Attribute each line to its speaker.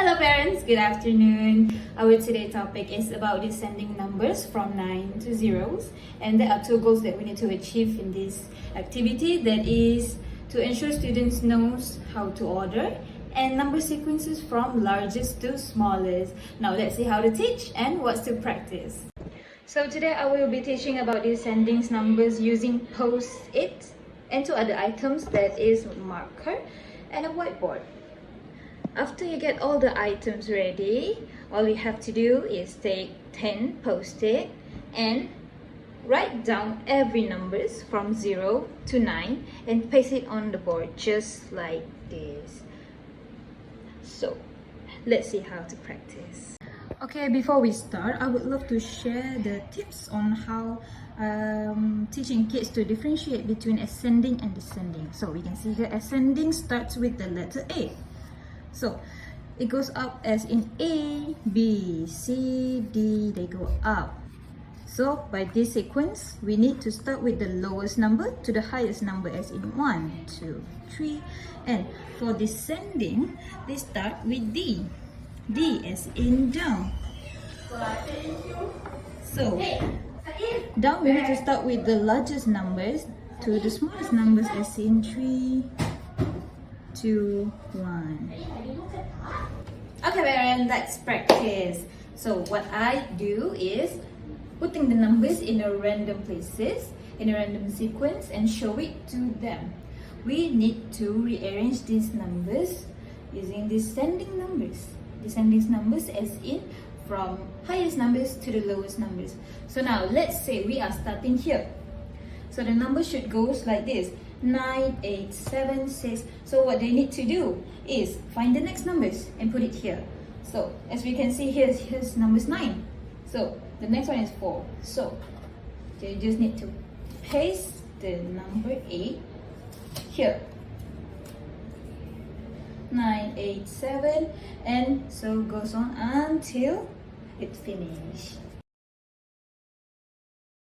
Speaker 1: Hello parents, good afternoon. Our today's topic is about descending numbers from 9 to zeros, and there are two goals that we need to achieve in this activity. That is to ensure students knows how to order and number sequences from largest to smallest. Now let's see how to teach and what's to practice. So today I will be teaching about descending numbers using post-it and two other items, that is marker and a whiteboard. After you get all the items ready, all you have to do is take 10 post-it and write down every numbers from 0 to 9 and paste it on the board just like this. So let's see how to practice. Okay, before we start, I would love to share the tips on how teaching kids to differentiate between ascending and descending. So we can see here ascending starts with the letter A. So it goes up as in A, B, C, D, they go up. So by this sequence, we need to start with the lowest number to the highest number as in 1, 2, 3. And for descending, they start with D. D as in down. So down we need to start with the largest numbers to the smallest numbers as in 3, 2, 1. Okay parents, let's practice. So what I do is putting the numbers in a random places, in a random sequence, and show it to them. We need to rearrange these numbers using descending numbers. Descending numbers as in from highest numbers to the lowest numbers. So now let's say we are starting here. So the number should go like this. 9, 8, 7, 6. So what they need to do is find the next numbers and put it here. So as we can see, here's numbers 9. So the next one is 4. So they just need to paste the number 8 here. 9, 8, 7, and so goes on until it's finished.